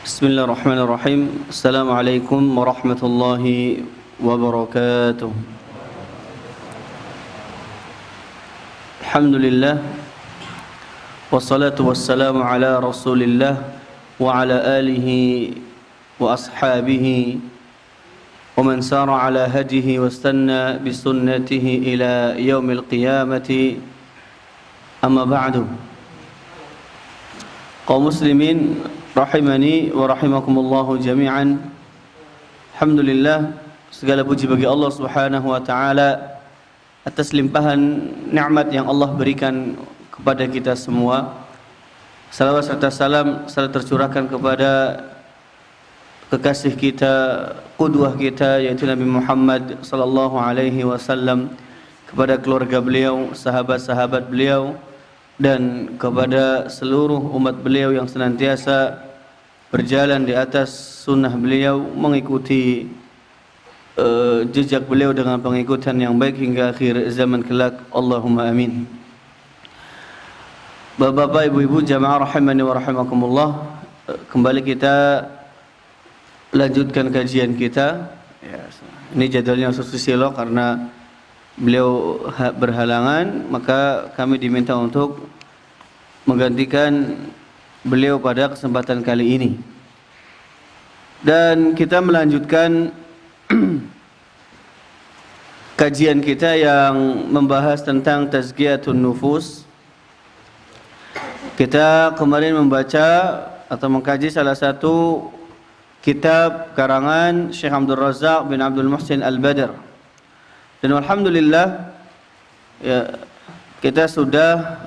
Bismillahirrahmanirrahim. Assalamualaikum warahmatullahi wabarakatuh. Alhamdulillah. Wassalatu wassalamu ala rasulillah wa ala alihi wa ashabihi wa man sara ala hadihi wa istanna bisunnatihi ila yaumil qiyamati. Amma ba'du. Kaum muslimin rahimani wa rahimakumullahu jami'an. Alhamdulillah, segala puji bagi Allah Subhanahu wa taala atas limpahan nikmat yang Allah berikan kepada kita semua. Salawat serta salam selalu tercurahkan kepada kekasih kita, qudwah kita, yaitu Nabi Muhammad sallallahu alaihi wasallam, kepada keluarga beliau, sahabat-sahabat beliau, dan kepada seluruh umat beliau yang senantiasa berjalan di atas sunnah beliau, mengikuti jejak beliau dengan pengikutan yang baik hingga akhir zaman kelak. Allahumma amin. Bapak-bapak, ibu-ibu, jamaah rahimani wa rahimakumullah, kembali kita lanjutkan kajian kita. Ini jadwalnya susilo karena beliau berhalangan, maka kami diminta untuk menggantikan beliau pada kesempatan kali ini. Dan kita melanjutkan kajian kita yang membahas tentang tazkiyatun nufus. Kita kemarin membaca atau mengkaji salah satu kitab karangan Syekh Abdul Razak bin Abdul Muhsin Al-Badr. Dan alhamdulillah ya, kita sudah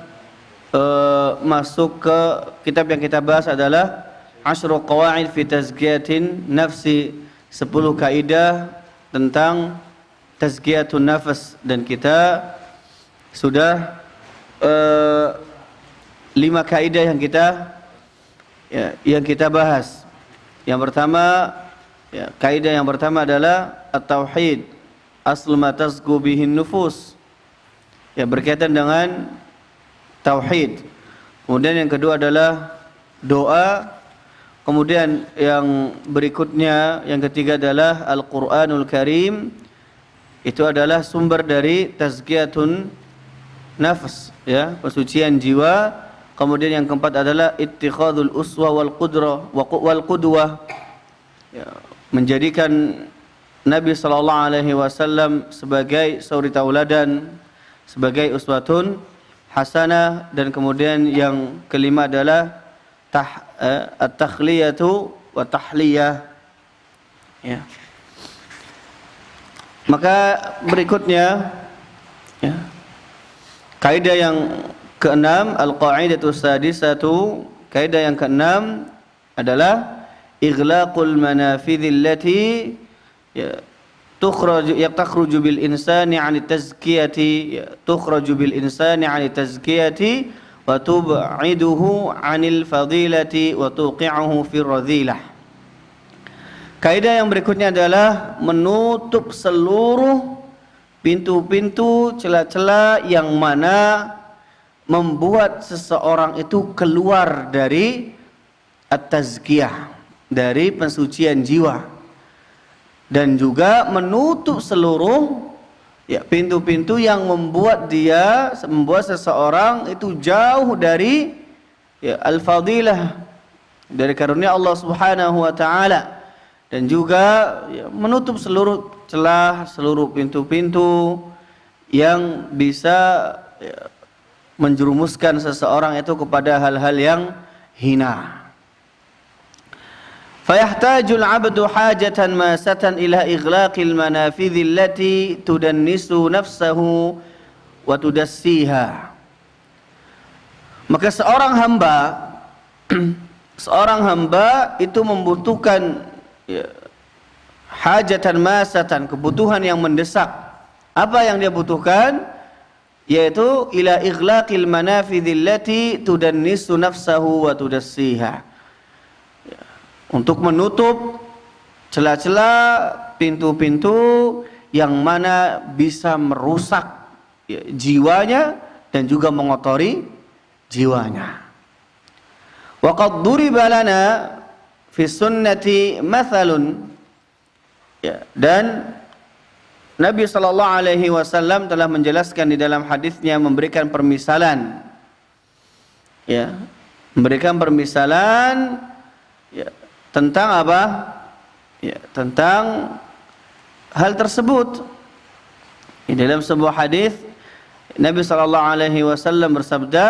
masuk ke kitab yang kita bahas adalah Ashru Qawaid fi Tazkiyatin Nafsi, 10 kaidah tentang tazkiyatun nafas, dan kita sudah 5 kaidah yang kita bahas. Yang pertama, kaidah yang pertama adalah at-tauhid, aslu ma tazku bihin nufus, berkaitan dengan tauhid. Kemudian yang kedua adalah doa. Kemudian yang berikutnya, yang ketiga adalah Al-Quranul Karim. Itu adalah sumber dari tazkiyatun nafs, pensucian jiwa. Kemudian yang keempat adalah ittikhadul uswa wal qudwah, menjadikan Nabi sallallahu alaihi wasallam sebagai suri tauladan, sebagai uswatun hasanah. Dan kemudian yang kelima adalah at-takhliyatu wa tahliyah. Maka berikutnya kaidah yang keenam, al-qaidatus sadisatu, kaidah yang keenam adalah ighlaqul manafidhil lati takhruju bil insani 'an tazkiyati, tukhraju bil insani 'an tazkiyati wa tub'iduhu 'anil fadilati wa tuqi'uhu fir radhilah. Kaidah yang berikutnya adalah menutup seluruh pintu-pintu, celah-celah yang mana membuat seseorang itu keluar dari at-tazkiyah, dari pensucian jiwa, dan juga menutup seluruh pintu-pintu yang membuat seseorang itu jauh dari al-fadilah, dari karunia Allah Subhanahu wa taala, dan juga menutup seluruh celah, seluruh pintu-pintu yang bisa menjerumuskan seseorang itu kepada hal-hal yang hina. Fayahtajul 'abdu hajatan masatan ila ighlaqil manafidhil lati tudannisu nafsahu wa tudassiha. Maka seorang hamba itu membutuhkan hajatan masatan, kebutuhan yang mendesak. Apa yang dia butuhkan? Yaitu ila ighlaqil manafidhil lati tudannisu nafsahu wa tudassiha, untuk menutup celah-celah, pintu-pintu yang mana bisa merusak jiwanya dan juga mengotori jiwanya. Wa qad duriba lana fi sunnati mathalun. Ya, dan Nabi sallallahu alaihi wasallam telah menjelaskan di dalam hadisnya, memberikan permisalan. Ya, memberikan permisalan ya, tentang apa? Ya, tentang hal tersebut. Di dalam sebuah hadis Nabi sallallahu alaihi wasallam bersabda,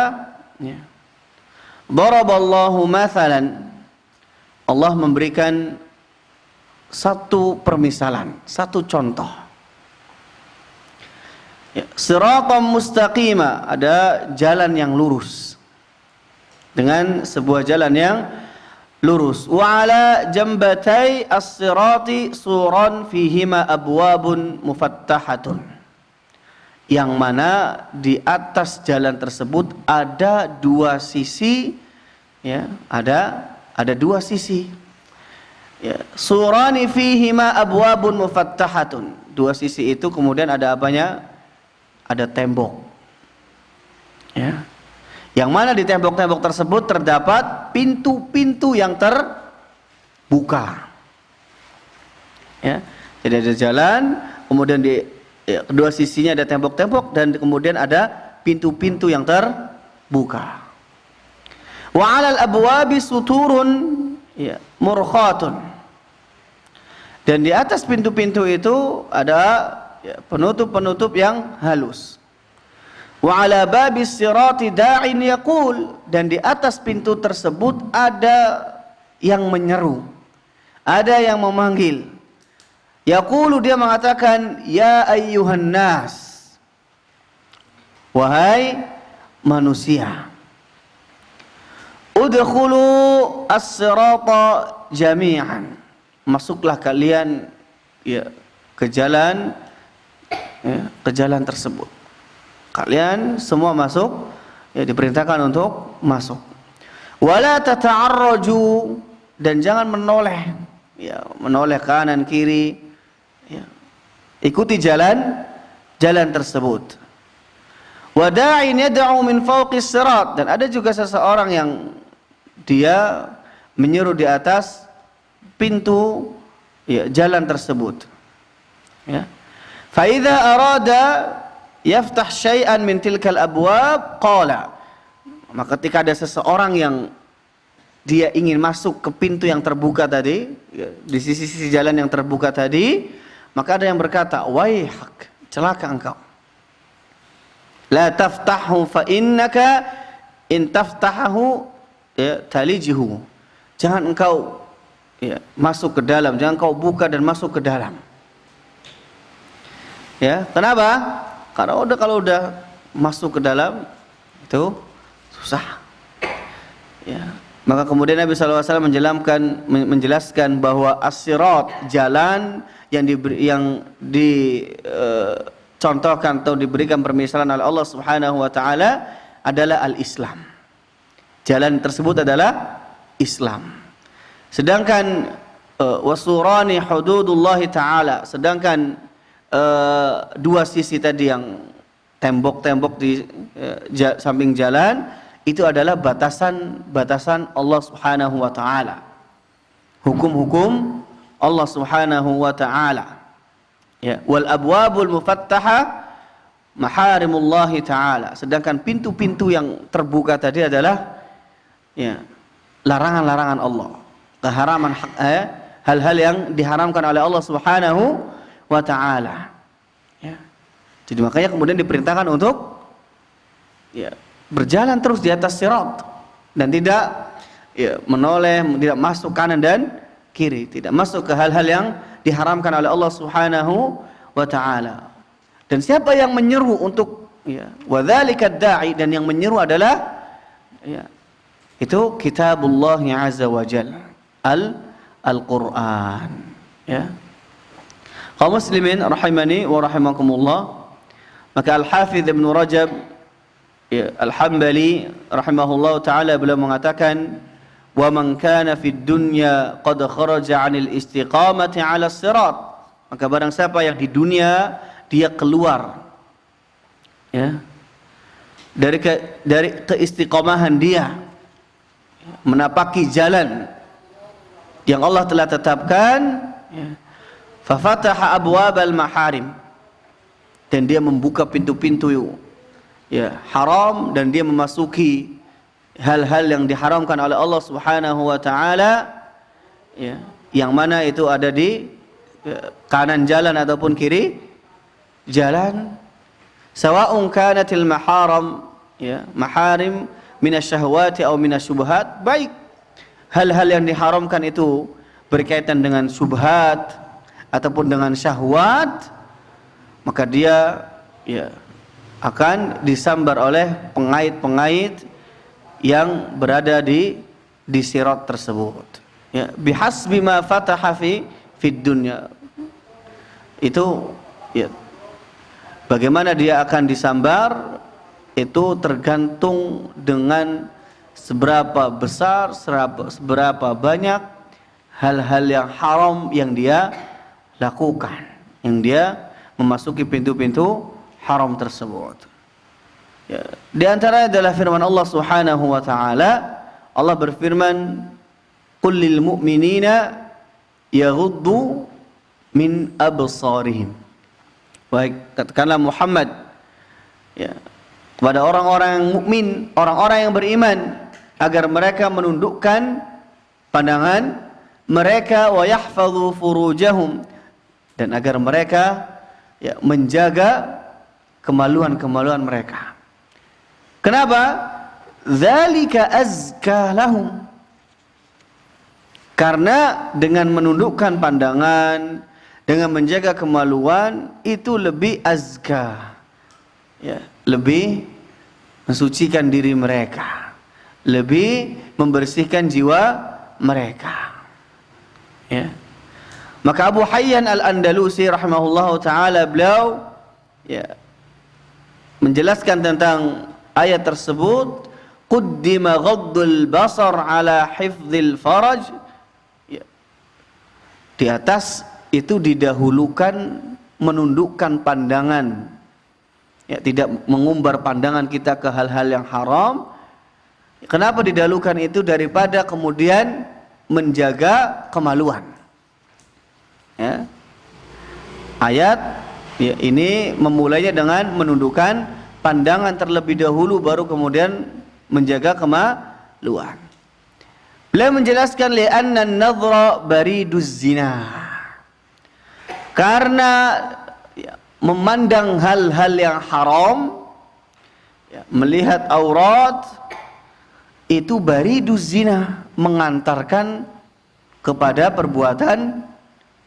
ya, daraballahu mathalan, Allah memberikan satu permisalan, satu contoh. Ya, siratan mustaqima, ada jalan yang lurus, dengan sebuah jalan yang lurus. Wa ala jambatai as-sirati suran fihima abwabun mufattahatun, yang mana di atas jalan tersebut ada dua sisi, ya, ada dua sisi. Ya, surani fihima abwabun mufattahatun. Dua sisi itu kemudian ada apanya? Ada tembok. Ya. Yang mana di tembok-tembok tersebut terdapat pintu-pintu yang terbuka. Ya. Jadi ada jalan, kemudian di kedua sisinya ada tembok-tembok, dan kemudian ada pintu-pintu yang terbuka. Wa 'alal abwabi suturun, ya, murkhatun. Dan di atas pintu-pintu itu ada, ya, penutup-penutup yang halus. Wa 'ala babis sirati da'in yaqul, dan di atas pintu tersebut ada yang menyeru, ada yang memanggil. Yaqulu, dia mengatakan, ya ayyuhan nas, wahai manusia, udkhulu as-sirata jami'an, masuklah kalian, ya, ke jalan, ya, ke jalan tersebut. Kalian semua masuk, ya, diperintahkan untuk masuk. Wala tata'arraju, dan jangan menoleh, ya, menoleh kanan kiri. Ya. Ikuti jalan tersebut. Wada'in yad'u min fawqis sirat, dan ada juga seseorang yang dia menyeru di atas pintu, ya, jalan tersebut. Ya. Fa idza arada yaftah syai'an min tilkal abwab qala, maka ketika ada seseorang yang dia ingin masuk ke pintu yang terbuka tadi, ya, di sisi-sisi jalan yang terbuka tadi, maka ada yang berkata, waihak, celaka engkau, la taftahu fa innaka in taftahahu, ya, talijihu, jangan engkau, ya, masuk ke dalam, jangan engkau buka dan masuk ke dalam. Ya, kenapa? Karena kalau udah masuk ke dalam itu susah. Ya. Maka kemudian Nabi SAW menjelaskan bahwa as-sirat, jalan yang dicontohkan atau diberikan permisalan oleh Allah Subhanahu wa taala adalah al-Islam. Jalan tersebut adalah Islam. Sedangkan wasurani hududullahi taala, sedangkan dua sisi tadi yang tembok-tembok di samping jalan itu adalah batasan Allah Subhanahu wa taala. Hukum-hukum Allah Subhanahu wa taala. Ya, wal abwabul mufattaha maharimullahi taala. Sedangkan pintu-pintu yang terbuka tadi adalah, ya, larangan-larangan Allah. Keharaman hal-hal yang diharamkan oleh Allah Subhanahu wa taala. Ya. Jadi makanya kemudian diperintahkan untuk, ya, berjalan terus di atas sirat dan tidak, ya, menoleh, tidak masuk kanan dan kiri, tidak masuk ke hal-hal yang diharamkan oleh Allah Subhanahu wa taala. Dan siapa yang menyeru untuk, ya, wadzalika da'i, dan yang menyeru adalah, ya, itu kitabullah azza wa jalla, Al-Qur'an. Ya. Kaum muslimin rahimani wa rahimakumullah, maka Al-Hafidz Ibnu Rajab, ya, Al-Hambali rahimahullah taala, beliau mengatakan, wa man kana fid dunya qad kharaja 'anil istiqamati 'ala sirat, maka barang siapa yang di dunia dia keluar, ya, dari keistiqomahan dia, menapaki jalan yang Allah telah tetapkan, ya. Fafataha abwabal maharim, dan dia membuka pintu-pintu ya haram, dan dia memasuki hal-hal yang diharamkan oleh Allah Subhanahu wa taala, ya, yang mana itu ada di kanan jalan ataupun kiri jalan. Sawa'un kanatil maharam, ya, maharim minasyahwati atau minasyubhat, baik hal-hal yang diharamkan itu berkaitan dengan syubhat ataupun dengan syahwat, maka dia, ya, akan disambar oleh pengait-pengait yang berada di sirat tersebut. Ya, bihasbi ma fataha fid dunya. Itu, ya, bagaimana dia akan disambar itu tergantung dengan seberapa besar, seberapa banyak hal-hal yang haram yang dia lakukan, yang dia memasuki pintu-pintu haram tersebut. Ya, di antara adalah firman Allah Subhanahu wa taala. Allah berfirman, "Qul lil mu'minina yaghuddu min absarihim." Baik, katakanlah Muhammad, ya, kepada orang-orang mukmin, orang-orang yang beriman, agar mereka menundukkan pandangan mereka, wa yahfadzu furujahum, dan agar mereka, ya, menjaga kemaluan-kemaluan mereka. Kenapa? Dzalika azka lahum. Karena dengan menundukkan pandangan, dengan menjaga kemaluan, itu lebih azka, ya, lebih mensucikan diri mereka, lebih membersihkan jiwa mereka, ya. Maka Abu Hayyan Al-Andalusi rahimahullahu taala, beliau, ya, menjelaskan tentang ayat tersebut, quddima ghaddul basar ala hifdzil faraj, ya, di atas itu didahulukan menundukkan pandangan, ya, tidak mengumbar pandangan kita ke hal-hal yang haram. Kenapa didahulukan itu daripada kemudian menjaga kemaluan? Ya. Ayat, ya, ini memulainya dengan menundukkan pandangan terlebih dahulu, baru kemudian menjaga kemaluan. Beliau menjelaskan, li'anna an-nadhra bariduz zina, karena, ya, memandang hal-hal yang haram, ya, melihat aurat, itu bariduz zina, mengantarkan kepada perbuatan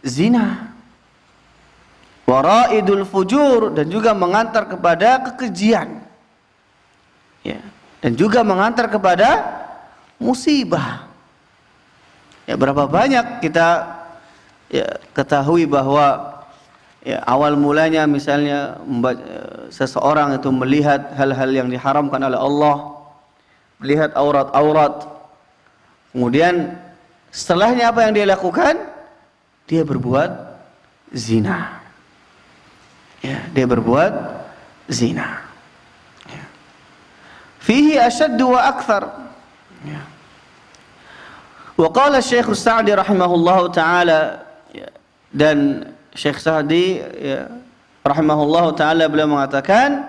zina. Waraidul fujur, dan juga mengantar kepada kekejian, ya, dan juga mengantar kepada musibah. Ya, berapa banyak kita, ya, ketahui bahwa, ya, awal mulanya misalnya seseorang itu melihat hal-hal yang diharamkan oleh Allah, melihat aurat-aurat, kemudian setelahnya apa yang dia lakukan? Dia berbuat zina, ya, dia berbuat zina, ya. Fihi asyaddu wa akthar, ya. Wa qala Syekh Sa'di rahimahullahu taala, ya, dan Syekh Sa'di, ya, rahimahullahu taala, beliau mengatakan,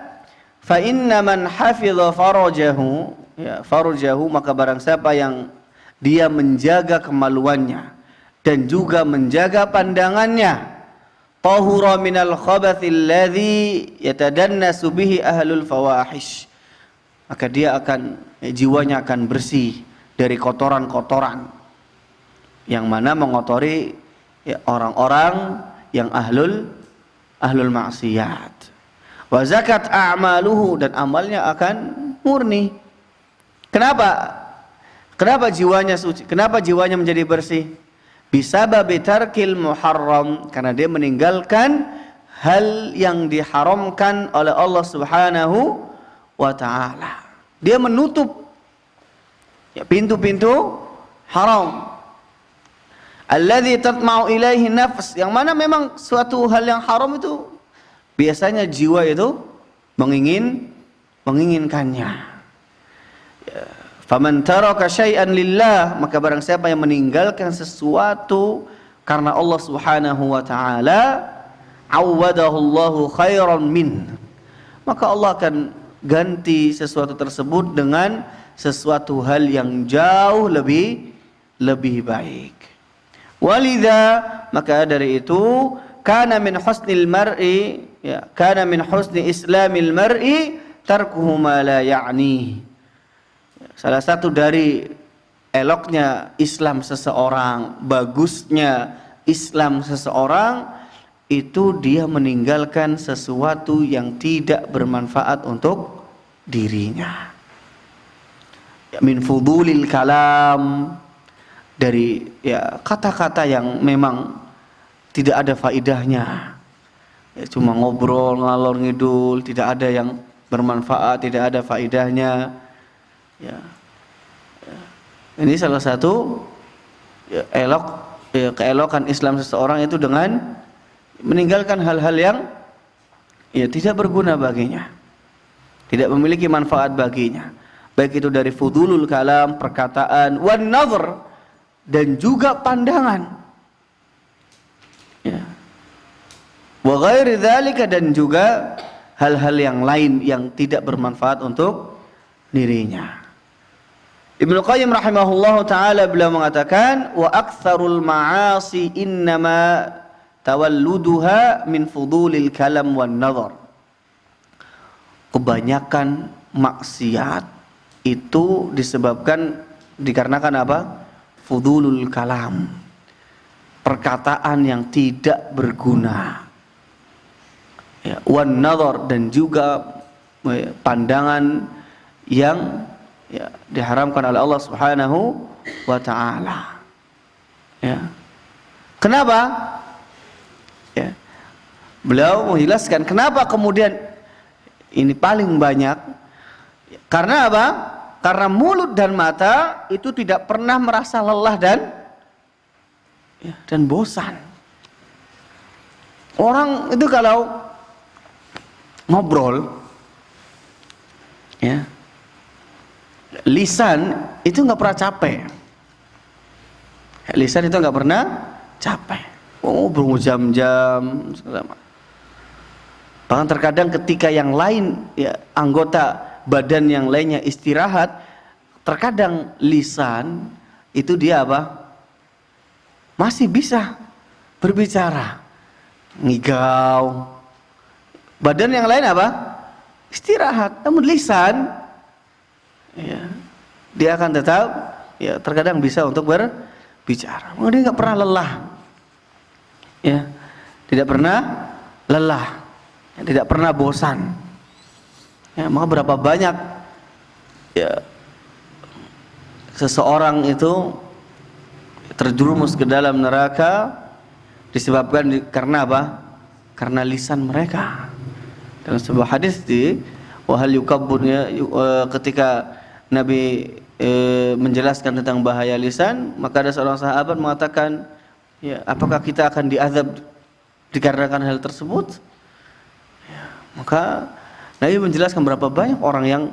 fa inna man hafidha farajahu, ya, farajahu, maka barang siapa yang dia menjaga kemaluannya dan juga menjaga pandangannya, tahura minal khabathil ladzi yatadannasu bihi ahlul fawahish, maka dia akan, jiwanya akan bersih dari kotoran-kotoran yang mana mengotori, ya, orang-orang yang ahlul maksiat. Wa zakat a'maluhu, dan amalnya akan murni. Kenapa? Kenapa jiwanya suci? Kenapa jiwanya menjadi bersih? Bisababi tarkil muharram, karena dia meninggalkan hal yang diharamkan oleh Allah Subhanahu wa taala. Dia menutup, ya, pintu-pintu haram. Alladzi tatma'u ilaihi nafs, yang mana memang suatu hal yang haram itu biasanya jiwa itu menginginkannya. Faman taraka syai'an lillah, maka barang siapa yang meninggalkan sesuatu karena Allah Subhanahu wa taala, awadahu Allahu khairan min, maka Allah akan ganti sesuatu tersebut dengan sesuatu hal yang jauh lebih baik. Walidha, maka dari itu, kana min husnil mar'i, ya, kana min husni islamil mar'i tarkuhu ma la ya'ni. Salah satu dari eloknya Islam seseorang, bagusnya Islam seseorang, itu dia meninggalkan sesuatu yang tidak bermanfaat untuk dirinya. Ya, min fudulil kalam, dari ya kata-kata yang memang tidak ada faidahnya. Ya, cuma ngobrol ngalor ngidul, tidak ada yang bermanfaat, tidak ada faidahnya. Ya. Ini salah satu ya, keelokan Islam seseorang itu dengan meninggalkan hal-hal yang ya tidak berguna baginya, tidak memiliki manfaat baginya, baik itu dari fudulul kalam, perkataan, wan nazar, dan juga pandangan, ya, wa ghairi dzalika, dan juga hal-hal yang lain yang tidak bermanfaat untuk dirinya. Ibnu Qayyim rahimahullahu taala beliau mengatakan, wa aktsarul ma'asi innama tawalluduha min fudulil kalam wan nazar. Kebanyakan maksiat itu dikarenakan apa? Fudulul kalam, perkataan yang tidak berguna, ya, wan nazar, dan juga pandangan yang ya, diharamkan oleh Allah Subhanahu wa taala. Ya. Kenapa? Ya. Beliau menjelaskan kenapa kemudian ini paling banyak. Karena apa? Karena mulut dan mata itu tidak pernah merasa lelah dan bosan. Orang itu kalau ngobrol, ya, lisan itu nggak pernah capek. Lisan itu nggak pernah capek. Berjam-jam. Bahkan terkadang ketika yang lain, ya, anggota badan yang lainnya istirahat, terkadang lisan itu dia apa? Masih bisa berbicara, ngigau. Badan yang lain apa? Istirahat. Namun lisan, ya, dia akan tetap, ya, terkadang bisa untuk berbicara. Dia nggak pernah lelah, ya, tidak pernah lelah, ya, tidak pernah bosan. Ya, maka berapa banyak, ya, seseorang itu terjerumus ke dalam neraka disebabkan karena apa? Karena lisan mereka. Dalam sebuah hadis di wahal yukabbunnya, ketika Nabi menjelaskan tentang bahaya lisan, maka ada seorang sahabat mengatakan, ya, apakah kita akan diazab dikarenakan hal tersebut? Ya, maka Nabi menjelaskan berapa banyak orang yang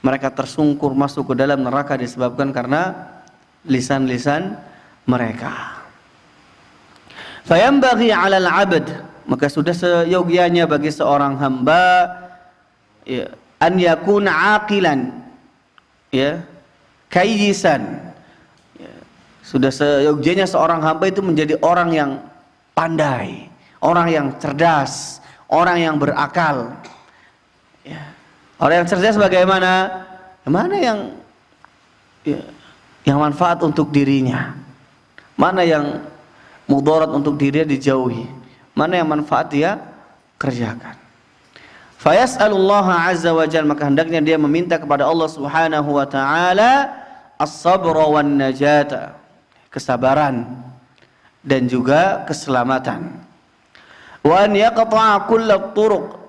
mereka tersungkur masuk ke dalam neraka disebabkan karena lisan-lisan mereka. Fayambaghi 'alal 'abd, maka sudah seyogyanya bagi seorang hamba, ya, an yakuna aqilan, ya, kayyisan, ya, sudah seyogyanya seorang hamba itu menjadi orang yang pandai, orang yang cerdas, orang yang berakal. Ya. Orang yang cerdas bagaimana? Mana yang, ya, yang manfaat untuk dirinya, mana yang mudarat untuk dirinya dijauhi, mana yang manfaat dia kerjakan. Fayas'alullaha azza wa jalla, maka hendaknya dia meminta kepada Allah Subhanahu wa taala as-sabra wan najata, kesabaran dan juga keselamatan. Wa an yaqta'a kullat turuq,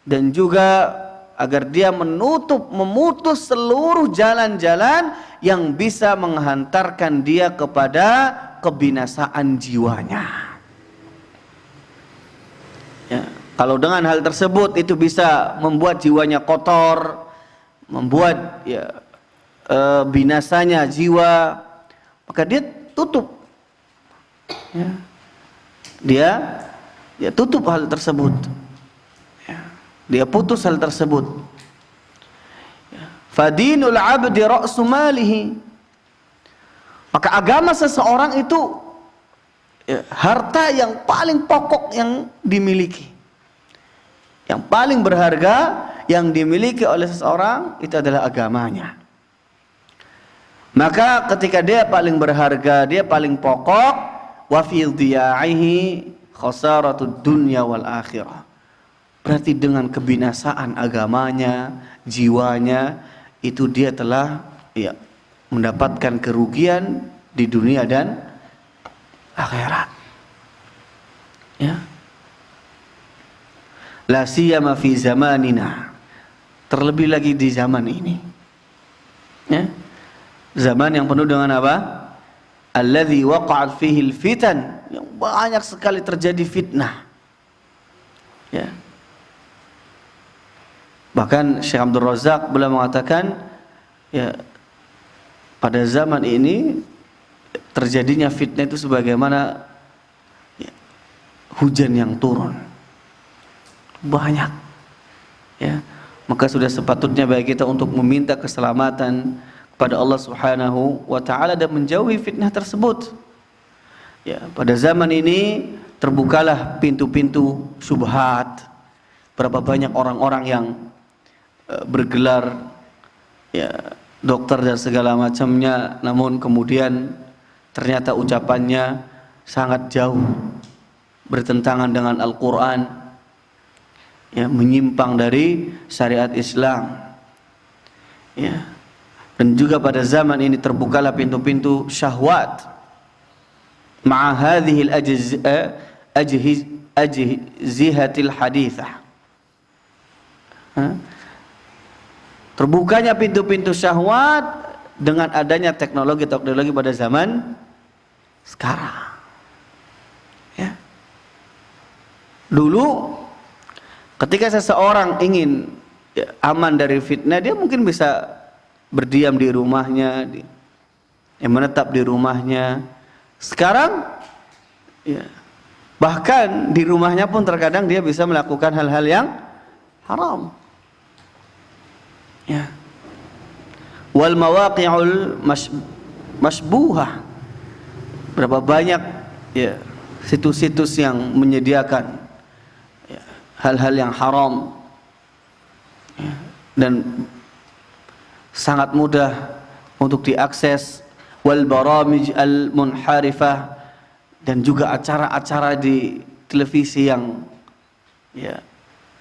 dan juga agar dia memutus seluruh jalan-jalan yang bisa menghantarkan dia kepada kebinasaan jiwanya. Ya, kalau dengan hal tersebut itu bisa membuat jiwanya kotor, membuat, ya, binasanya jiwa, maka dia tutup. Ya. Dia tutup hal tersebut. Ya. Dia putus hal tersebut. Ya. Fadinul abdi ra'su malihi. Maka agama seseorang itu harta yang paling pokok yang dimiliki. Yang paling berharga yang dimiliki oleh seseorang itu adalah agamanya. Maka ketika dia paling berharga, dia paling pokok, wa fi dhiya'ihi khasaratud dunya wal akhirah. Berarti dengan kebinasaan agamanya, jiwanya, itu dia telah mendapatkan kerugian di dunia dan akhirat. Ya. La siyama fi zamanina. Terlebih lagi di zaman ini. Ya. Zaman yang penuh dengan apa? Alladzi waqa'at fihi al-fitan, yang banyak sekali terjadi fitnah. Ya. Bahkan Syekh Abdul Razak beliau mengatakan, ya, pada zaman ini terjadinya fitnah itu sebagaimana hujan yang turun. Banyak. Ya. Maka sudah sepatutnya bagi kita untuk meminta keselamatan pada Allah Subhanahu wa taala dan menjauhi fitnah tersebut. Ya, pada zaman ini terbukalah pintu-pintu syubhat. Berapa banyak orang-orang yang bergelar dokter dan segala macamnya, namun kemudian ternyata ucapannya sangat jauh bertentangan dengan Al-Qur'an. Ya, menyimpang dari syariat Islam. Ya. Dan juga pada zaman ini terbukalah pintu-pintu syahwat. Ma'a hadhil ajhizatil hadithah. Terbukanya pintu-pintu syahwat dengan adanya teknologi pada zaman sekarang. Ya. Dulu ketika seseorang ingin aman dari fitnah, dia mungkin bisa berdiam di rumahnya, menetap di rumahnya. Sekarang bahkan di rumahnya pun terkadang dia bisa melakukan hal-hal yang haram. Ya. Wal mawaqi'ul masbuhah. Berapa banyak situs-situs yang menyediakan hal-hal yang haram, dan sangat mudah untuk diakses. Wal baramij al munharifah, dan juga acara-acara di televisi yang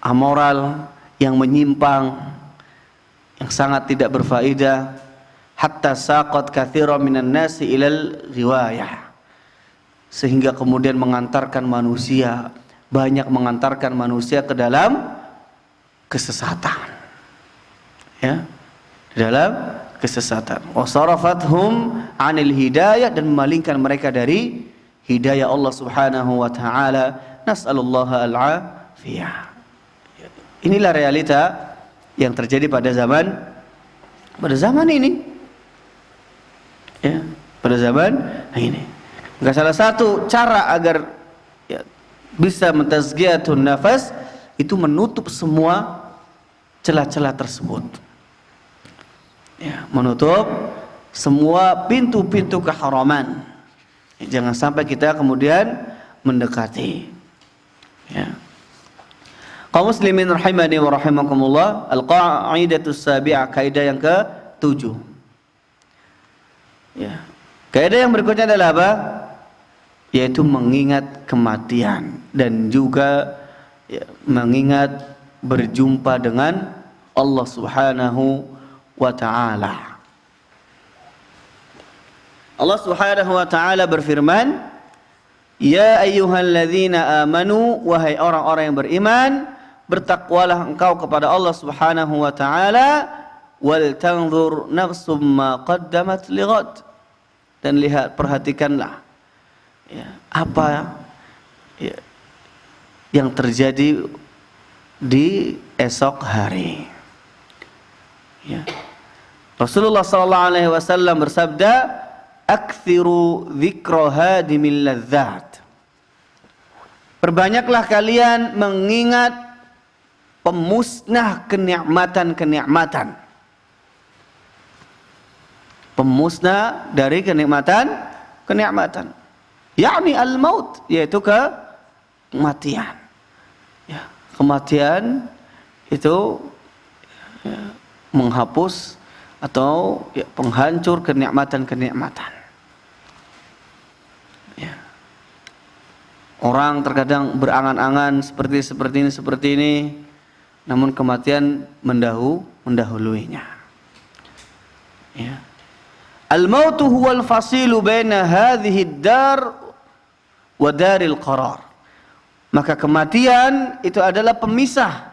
amoral, yang menyimpang, yang sangat tidak berfaedah. Hatta saqat katsiran minan nasi ilal riwayah, sehingga kemudian banyak mengantarkan manusia ke dalam kesesatan. Ya. Dalam kesesatan. Wasarafathum 'anil hidayah, dan memalingkan mereka dari hidayah Allah Subhanahu wa taala. Nas'alullaha al-'afiyah. Inilah realita yang terjadi pada zaman ini. Ya, pada zaman ini. Maka salah satu cara agar bisa mentazkiyatun nafas itu menutup semua celah-celah tersebut. Ya, menutup semua pintu-pintu keharaman. Jangan sampai kita kemudian mendekati. Ya. Kaum muslimin rahimani wa rahimakumullah, al-qa'idatus sabi'ah, kaidah yang ke-7. Ya. Kaidah yang berikutnya adalah apa? Yaitu mengingat kematian dan juga mengingat berjumpa dengan Allah Subhanahu wa ta'ala. Allah Subhanahu wa ta'ala berfirman, ya ayyuhalladzina amanu, wahai orang-orang yang beriman, bertakwalah engkau kepada Allah Subhanahu wa ta'ala, wal tanzur nafsum ma qaddamat lighad, dan perhatikanlah apa yang terjadi di esok hari. Ya. Rasulullah sallallahu alaihi wasallam bersabda, "Aktsiru dzikra hadimil ladzat." Perbanyaklah kalian mengingat pemusnah kenikmatan-kenikmatan. Pemusnah dari kenikmatan. Yakni al-maut, yaitu kematian. Ya, kematian itu menghapus atau penghancur kenikmatan-kenikmatan. Ya. Orang terkadang berangan-angan seperti ini, namun kematian mendahuluinya. Ya. Al-mautu huwal fasilu baina hadhihi ad-dar wa daril qarar. Maka kematian itu adalah pemisah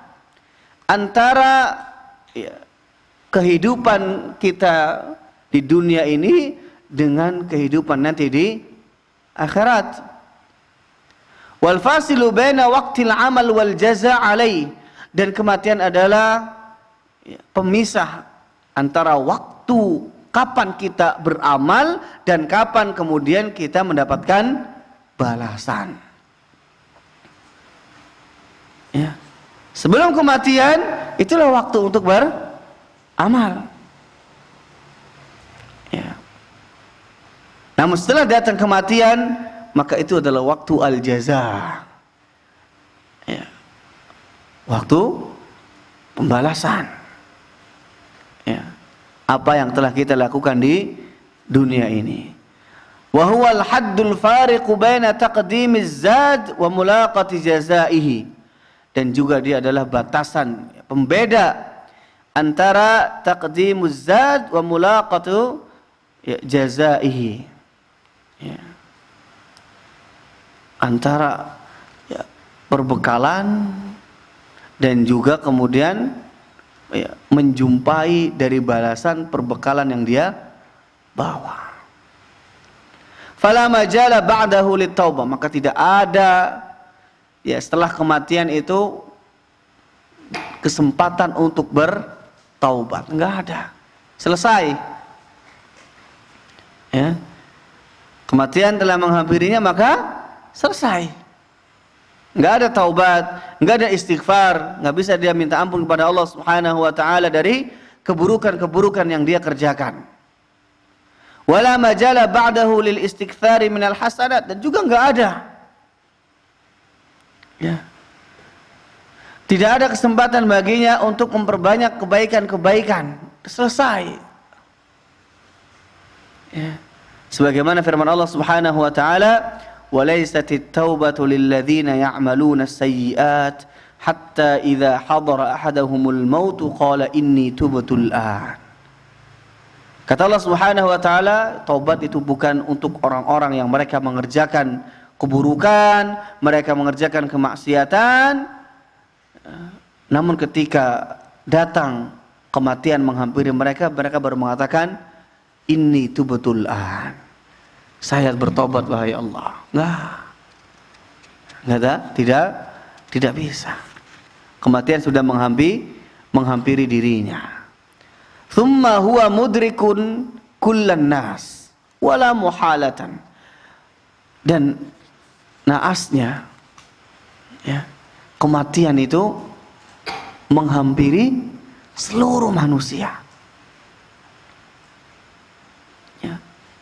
antara kehidupan kita di dunia ini dengan kehidupan nanti di akhirat. Wal fasilu baina waqtil amal wal jaza' alaih. Dan kematian adalah pemisah antara waktu kapan kita beramal dan kapan kemudian kita mendapatkan balasan. Ya. Sebelum kematian itulah waktu untuk beramal. Ya. Namun setelah datang kematian, maka itu adalah waktu al-jaza. Ya. Waktu pembalasan. Ya. Apa yang telah kita lakukan di dunia ini. Wa huwa al-haddul fariqu baina taqdimiz zad wa mulaqati jazaihi. Dan juga dia adalah batasan pembeda antara taqdimuz zad wa mulaqatu jazaihi. Ya. Antara perbekalan dan juga kemudian menjumpai dari balasan perbekalan yang dia bawa. Fala majala ba'dahu litaubah, maka tidak ada setelah kematian itu kesempatan untuk bertaubat, enggak ada. Selesai. Ya. Kematian telah menghampirinya, maka selesai. Nggak ada taubat, nggak ada istighfar, nggak bisa dia minta ampun kepada Allah Subhanahu wa taala dari keburukan-keburukan yang dia kerjakan. Wala majala ba'dahu lil istikthari minal hasanat, dan juga nggak ada. Ya. Tidak ada kesempatan baginya untuk memperbanyak kebaikan-kebaikan. Selesai. Ya. Sebagaimana firman Allah Subhanahu wa taala, وَلَيْسَتِ التَّوْبَةُ لِلَّذِينَ يَعْمَلُونَ السَّيِّئَاتِ حَتَّى إِذَا حَضَرَ أَحَدَهُمُ الْمَوْتُ قَالَ إِنِّي تُبْتُ الْآنَ. Kata Allah Subhanahu wa taala, taubat itu bukan untuk orang-orang yang mereka mengerjakan keburukan, mereka mengerjakan kemaksiatan, namun ketika datang kematian menghampiri mereka, mereka baru mengatakan inni tubtul an. Saya bertobat wahai Allah. Nggak ada, tidak bisa. Kematian sudah menghampiri dirinya. Thumma huwa mudrikun kullan nas wala muhalatan. Dan naasnya, ya, kematian itu menghampiri seluruh manusia.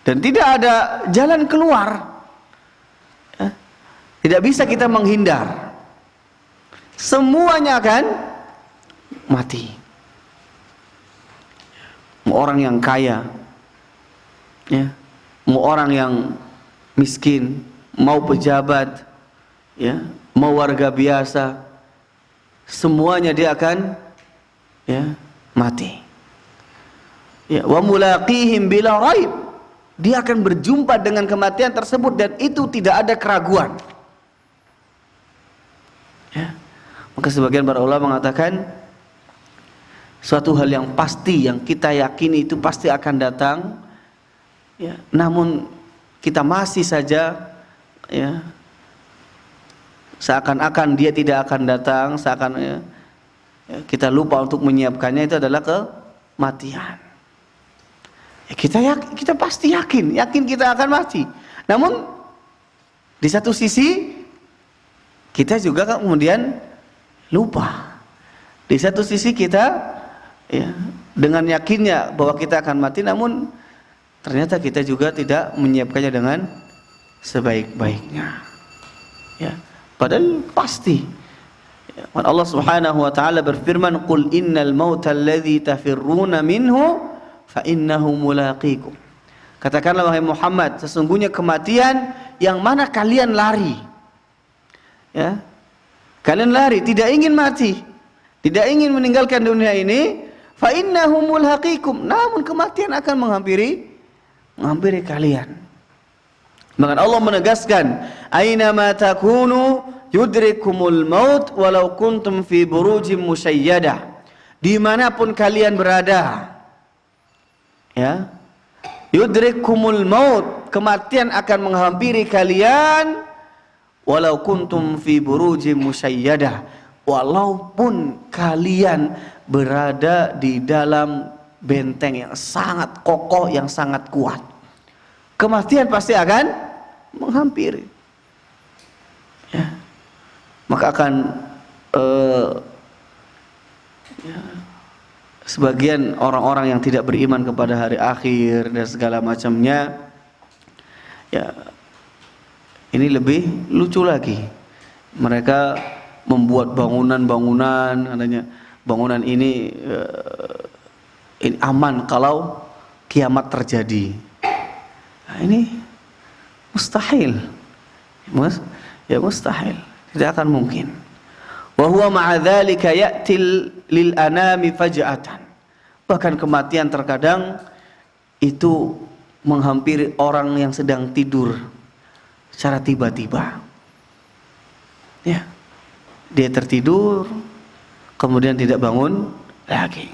Dan tidak ada jalan keluar. Tidak bisa kita menghindar. Semuanya akan mati. Mau orang yang kaya, ya, mau orang yang miskin, mau pejabat, ya, mau warga biasa, semuanya dia akan mati. Ya, wa mulaqihim bila raib. Dia akan berjumpa dengan kematian tersebut dan itu tidak ada keraguan. Ya. Maka sebagian para ulama mengatakan suatu hal yang pasti yang kita yakini itu pasti akan datang. Ya. Namun kita masih saja seakan-akan dia tidak akan datang, seakan kita lupa untuk menyiapkannya, itu adalah kematian. Ya, kita pasti yakin kita akan mati. Namun di satu sisi kita juga kan kemudian lupa. Di satu sisi kita ya dengan yakinnya bahwa kita akan mati, namun ternyata kita juga tidak menyiapkannya dengan sebaik-baiknya. Ya, padahal pasti. Ya, Allah Subhanahu wa taala berfirman, "Qul innal mauta alladzi tafirruna minhu fa innahu mulaqikum." Katakanlah wahai Muhammad, sesungguhnya kematian yang mana kalian lari. Ya. Kalian lari, tidak ingin mati, tidak ingin meninggalkan dunia ini, fa innahu mulhaqikum. Namun kematian akan menghampiri kalian. Maka Allah menegaskan, "Aina ma takunu yudrikumul maut walau kuntum fi burujim musyayyadah." Dimanapun kalian berada, ya, yudrikumul maut, kematian akan menghampiri kalian, walau kuntum fi burujim musyayyadah, walaupun kalian berada di dalam benteng yang sangat kokoh, yang sangat kuat, kematian pasti akan menghampiri. Ya. Maka akan ya, sebagian orang-orang yang tidak beriman kepada hari akhir dan segala macamnya, ya ini lebih lucu lagi. Mereka membuat bangunan-bangunan, adanya bangunan ini aman kalau kiamat terjadi. Nah, ini mustahil, ya mustahil, tidak akan mungkin. Wa huwa ma'a dzalika ya'til lil anami faj'atan. Bahkan kematian terkadang itu menghampiri orang yang sedang tidur secara tiba-tiba. Ya. Dia tertidur kemudian tidak bangun lagi.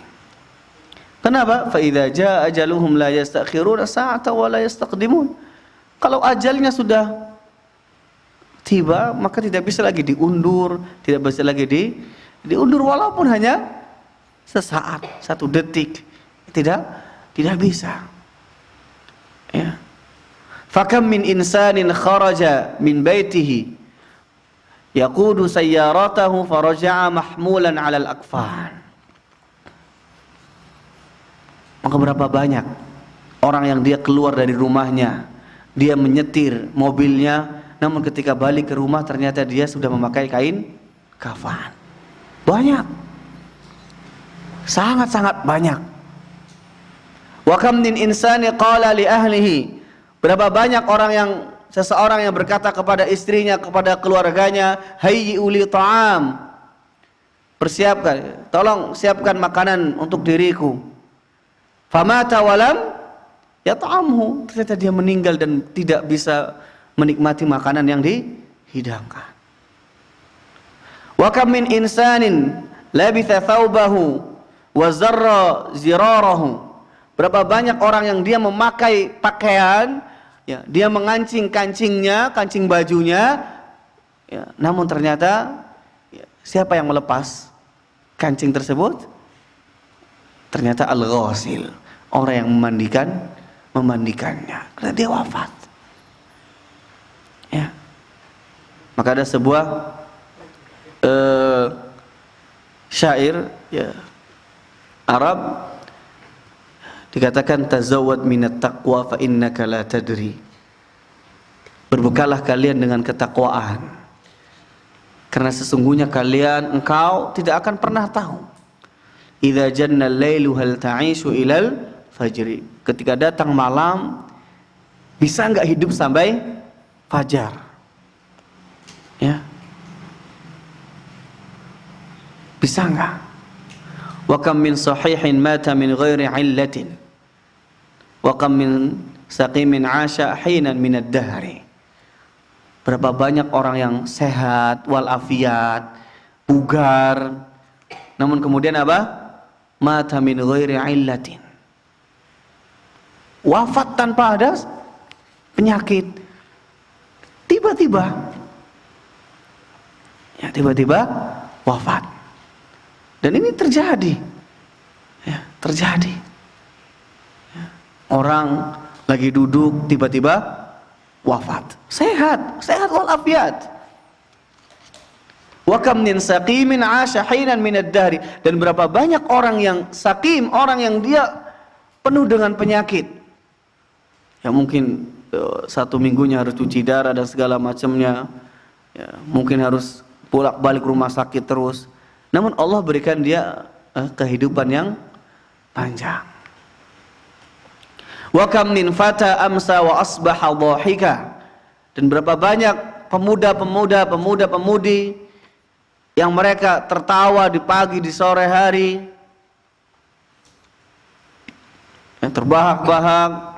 Kenapa? Fa idza jaa ajaluhum la yastakhiruna sa'atan wa la yastaqdimun. Kalau ajalnya sudah tiba, maka tidak bisa lagi diundur, tidak bisa lagi diundur walaupun hanya sesaat, 1 detik. Tidak bisa. Ya. Fakam min insanin kharaja min baitihi yaqudu sayyaratahu faraja'a mahmulan 'alal akfan. Maka berapa banyak orang yang dia keluar dari rumahnya, dia menyetir mobilnya, namun ketika balik ke rumah ternyata dia sudah memakai kain kafan. Banyak, sangat-sangat banyak. Wa kam min insani qala li ahlihi, berapa banyak seseorang yang berkata kepada istrinya, kepada keluarganya, hayyi uli ta'am, persiapkan, tolong siapkan makanan untuk diriku. Famata walam yat'amhu, ternyata dia meninggal dan tidak bisa menikmati makanan yang dihidangkan. Wa kam min insanin labitha thawbahu wa zarra zirarahu, berapa banyak orang yang dia memakai pakaian, ya, dia mengancing kancingnya, kancing bajunya, ya, namun ternyata ya, siapa yang melepas kancing tersebut? Ternyata al-ghasil, orang yang memandikannya, karena dia wafat. Ya. Maka ada sebuah syair, ya, Arab, dikatakan tazawwad minat taqwa fa innaka la tadri. Berbekalah kalian dengan ketakwaan, karena sesungguhnya engkau tidak akan pernah tahu. Idza janna al-lailu hal ta'ishu ilal fajri. Ketika datang malam, bisa enggak hidup sampai fajar? Ya. Bisa enggak? Wa kam min sahihin mata min ghairi illatin wa kam min saqimin 'asha hinan min ad-dahri. Berapa banyak orang yang sehat walafiat, bugar, namun kemudian apa? Mata min ghairi illatin, wafat tanpa ada penyakit. Tiba-tiba wafat. Dan ini terjadi, ya, terjadi. Ya. Orang lagi duduk tiba-tiba wafat. Sehat walafiat. Wa kam min saqimin 'asha hinan min ad-dahri, dan berapa banyak orang yang sakim, orang yang dia penuh dengan penyakit. Ya mungkin 1 minggunya harus cuci darah dan segala macamnya. Ya, mungkin harus bolak-balik rumah sakit terus. Namun Allah berikan dia kehidupan yang panjang. Wa kam min fata amsa wa asbaha dhahika, dan berapa banyak pemuda-pemudi yang mereka tertawa di pagi, di sore hari, yang terbahak-bahak.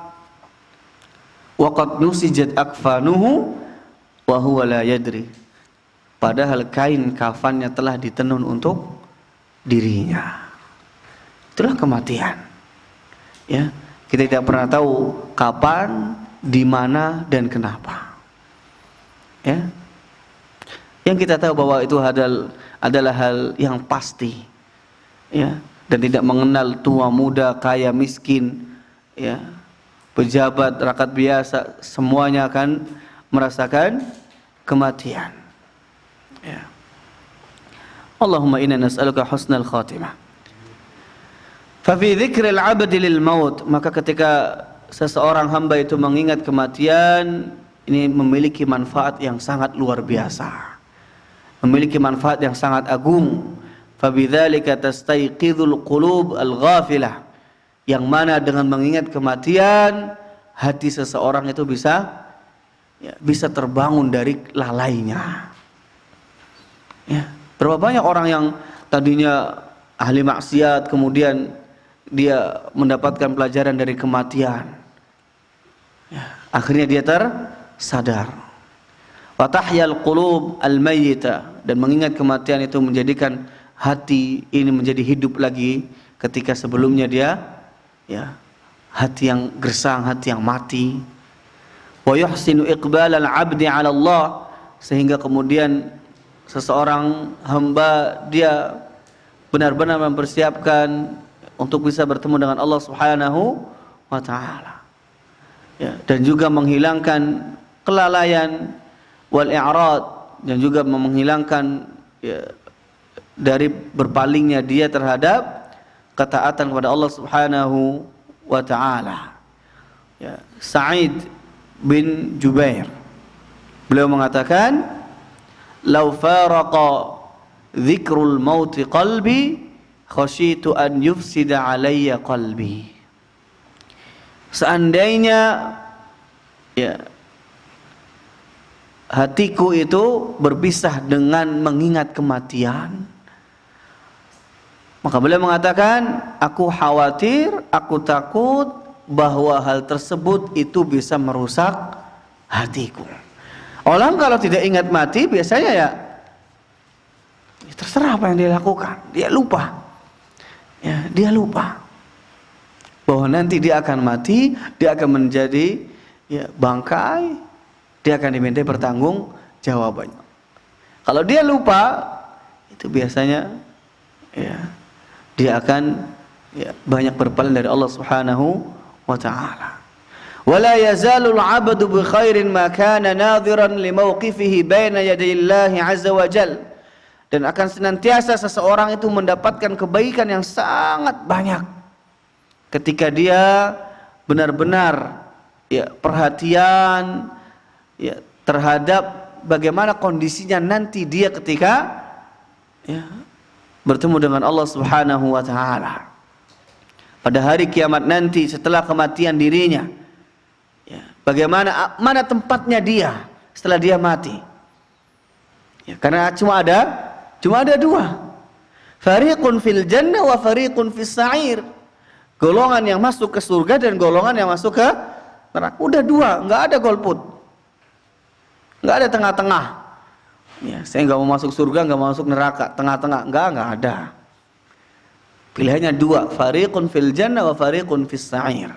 Wa qad nusijat akfanuhu wa huwa la yadri, padahal kain kafannya telah ditenun untuk dirinya. Itulah kematian. Ya, kita tidak pernah tahu kapan, di mana, dan kenapa. Ya, yang kita tahu bahwa itu adalah hal yang pasti, ya, dan tidak mengenal tua muda, kaya miskin, ya, pejabat, rakyat biasa, semuanya akan merasakan kematian. Ya. Allahumma inna nas'aluka husnal khatimah. Fa fi dzikril 'abdi lil maut, maka ketika seseorang hamba itu mengingat kematian, ini memiliki manfaat yang sangat luar biasa. Memiliki manfaat yang sangat agung. Fabidzalika tastayqidhul qulub al-ghafilah, yang mana dengan mengingat kematian hati seseorang itu bisa terbangun dari lalainya. Ya, berapa banyak orang yang tadinya ahli maksiat kemudian dia mendapatkan pelajaran dari kematian. Ya, akhirnya dia tersadar. Wa tahyal qulub al-mayyita, dan mengingat kematian itu menjadikan hati ini menjadi hidup lagi ketika sebelumnya dia, ya, hati yang gersang, hati yang mati. Wa yuhsinu iqbalal 'abdi 'ala Allah, sehingga kemudian seseorang hamba dia benar-benar mempersiapkan untuk bisa bertemu dengan Allah Subhanahu wa taala. Ya, dan juga menghilangkan kelalaian wal i'rad, dan juga menghilangkan, ya, dari berpalingnya dia terhadap ketaatan kepada Allah Subhanahu wa taala. Ya, Sa'id bin Jubair, beliau mengatakan, "Lau faraqa dzikrul mauti qalbi, khasyitu an yufsida alayya qalbi." Seandainya, ya, hatiku itu berpisah dengan mengingat kematian, maka beliau mengatakan, aku khawatir, aku takut bahwa hal tersebut itu bisa merusak hatiku. Orang kalau tidak ingat mati biasanya ya terserah apa yang dia lakukan, dia lupa. Ya, dia lupa bahwa nanti dia akan mati, dia akan menjadi, ya, bangkai, dia akan dimintai pertanggungjawabannya. Kalau dia lupa, itu biasanya, ya, dia akan, ya, banyak berpaling dari Allah Subhanahu wa taala. Wala yazalul 'abdu bi khairin ma kana nadhiran li mawqifihi baina yaday Allah 'azza wa jal. Dan akan senantiasa seseorang itu mendapatkan kebaikan yang sangat banyak ketika dia benar-benar, ya, perhatian, ya, terhadap bagaimana kondisinya nanti dia ketika, ya, bertemu dengan Allah Subhanahu wa taala pada hari kiamat nanti setelah kematian dirinya. Ya, bagaimana, mana tempatnya dia setelah dia mati? Ya, karena cuma ada dua. Fariqun fil jannah wa fariqun fis sa'ir. Golongan yang masuk ke surga dan golongan yang masuk ke neraka. Udah dua, nggak ada golput, nggak ada tengah-tengah. Ya, saya nggak mau masuk surga, nggak mau masuk neraka, tengah-tengah, nggak ada. Pilihannya dua, fariqun fil jannah wa fariqun fis sa'ir.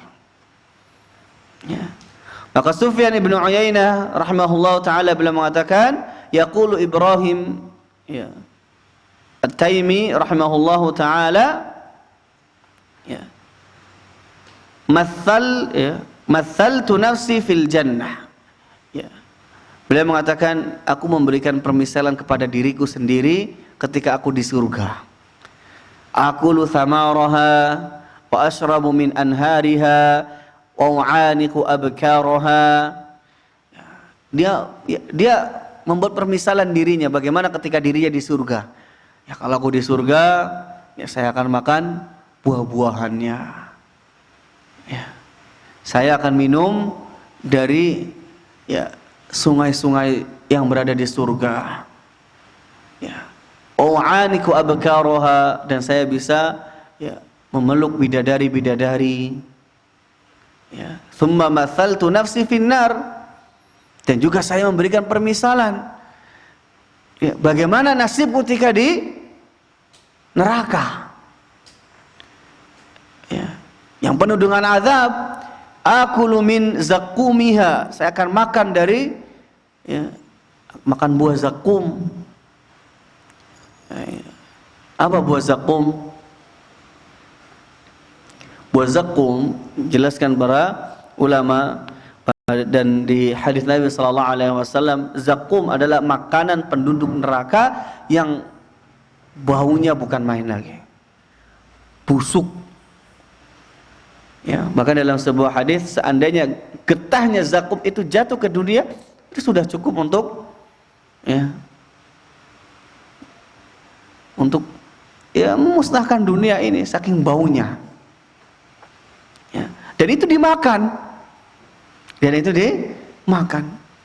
Ya. Maka Sufyan ibn Uyainah rahimahullah taala beliau mengatakan, yaqulu Ibrahim, ya, At-Taimi rahimahullah taala, ya, mathaltu nafsi fil jannah. Ya. Beliau mengatakan, aku memberikan permisalan kepada diriku sendiri ketika aku di surga. Aqulu thamaraha wa ashrabu min anhariha wa u'aniku abkaraha. Dia membuat permisalan dirinya bagaimana ketika dirinya di surga. Ya, kalau aku di surga, ya saya akan makan buah-buahannya. Ya. Saya akan minum dari sungai-sungai yang berada di surga. Ya. U'aniku abkaraha, dan saya bisa memeluk bidadari-bidadari. Ya. Thumma mathaltu nafsi finnar, dan juga saya memberikan permisalan. Ya, bagaimana nasib ketika di neraka. Ya. Yang penuh dengan azab. Akulu min zakumiha, saya akan makan dari makan buah zakum. Apa buah zakum? Buah zakum, jelaskan para ulama, dan di hadis Nabi sallallahu alaihi wasallam, zakum adalah makanan penduduk neraka yang baunya bukan main lagi, busuk. Ya, bahkan dalam sebuah hadis, seandainya getahnya zakum itu jatuh ke dunia, itu sudah cukup untuk memusnahkan dunia ini, saking baunya. Ya. Dan itu dimakan.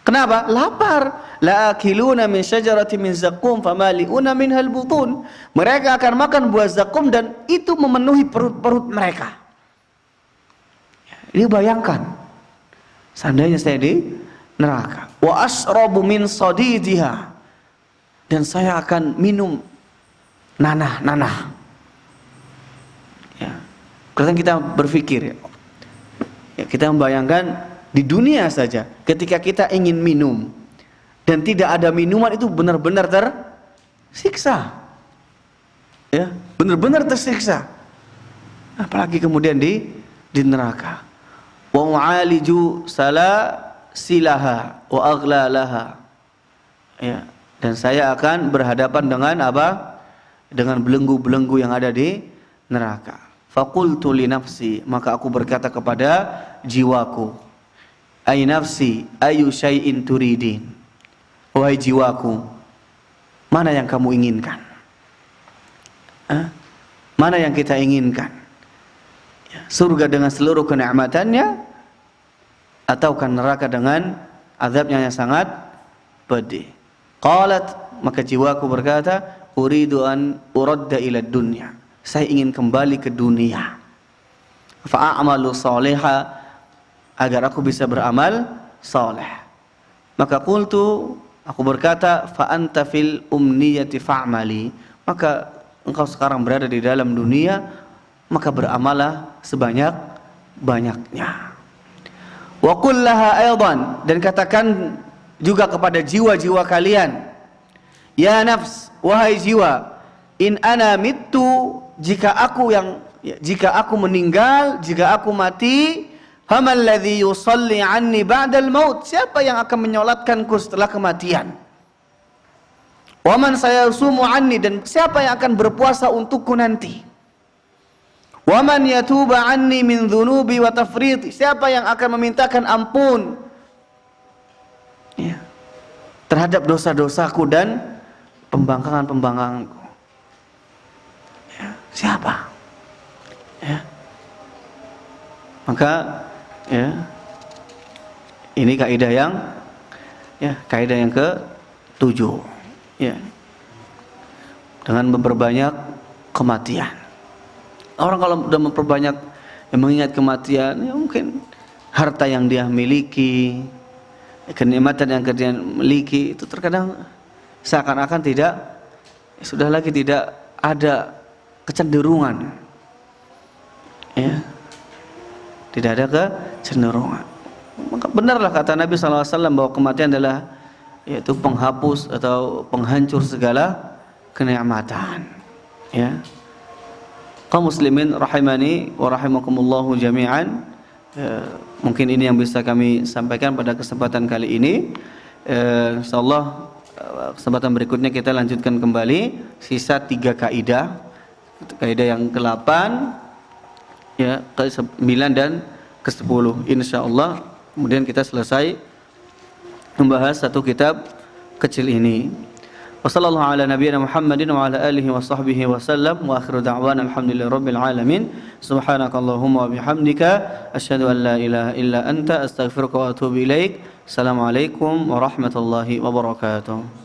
Kenapa? Lapar. La akiluna min syajaratin min zakum famali'una minhal butun. Mereka akan makan buah zakum dan itu memenuhi perut-perut mereka. Ini bayangkan, seandainya saya di neraka. Wa asrabu min sadidiha, dan saya akan minum nanah. Ya. Kadang kita berpikir, kita membayangkan di dunia saja, ketika kita ingin minum dan tidak ada minuman, itu benar-benar tersiksa. Ya, benar-benar tersiksa. Apalagi kemudian di neraka. Wa mu'aliju salasilaha wa aghlalaha. Ya, dan saya akan berhadapan dengan apa? Dengan belenggu-belenggu yang ada di neraka. Faqultu li nafsi, maka aku berkata kepada jiwaku, ay nafsi ayu syai'in turidin. Wahai jiwaku, mana yang kamu inginkan? Mana yang kita inginkan? Surga dengan seluruh kenikmatannya, ataukah neraka dengan azabnya yang sangat pedih? Qalat, maka jiwaku berkata, uridu an uradda ila dunya, saya ingin kembali ke dunia. Fa'amalu salihah, agar aku bisa beramal saleh. Maka qultu, aku berkata, fa anta fil umniyati fa'mali, maka engkau sekarang berada di dalam dunia, maka beramalah sebanyak-banyaknya. Wa qul laha aidan, dan katakan juga kepada jiwa-jiwa kalian, ya nafs, wahai jiwa, in ana mittu, jika aku meninggal, jika aku mati, famal ladzi yusalli anni ba'dal maut, siapa yang akan menyolatkanku setelah kematian? Wa man sayasumu anni, dan siapa yang akan berpuasa untukku nanti? Wa man yatuba anni min dhunubi wa tafriti, siapa yang akan memintakan ampun terhadap dosa-dosaku dan pembangkangan-pembangkanganku? Siapa? Maka ini kaidah yang ke-7, dengan memperbanyak kematian. Orang kalau sudah memperbanyak mengingat kematian, mungkin harta yang dia miliki, kenikmatan yang dia miliki, itu terkadang seakan-akan tidak ada kecenderungan, tidak ada kecenderungan. Maka benarlah kata Nabi SAW bahwa kematian adalah yaitu penghapus atau penghancur segala kenikmatan. Kaum muslimin rahimani wa rahimakumullahu jami'an. Mungkin ini yang bisa kami sampaikan pada kesempatan kali ini. Insyaallah kesempatan berikutnya kita lanjutkan kembali sisa 3 kaidah. Kaidah yang ke-8, ya, ke-9 dan ke-10 insyaallah. Kemudian kita selesai membahas satu kitab kecil ini. Wassallallahu ala nabiyyina Muhammadin wa ala alihi wa sahbihi wa sallam wa akhiru da'wana alhamdulillahirabbil alamin. Subhanakallahumma wa bihamdika asyhadu an la ilaha illa anta astaghfiruka wa atubu ilaik. Assalamualaikum warahmatullahi wabarakatuh.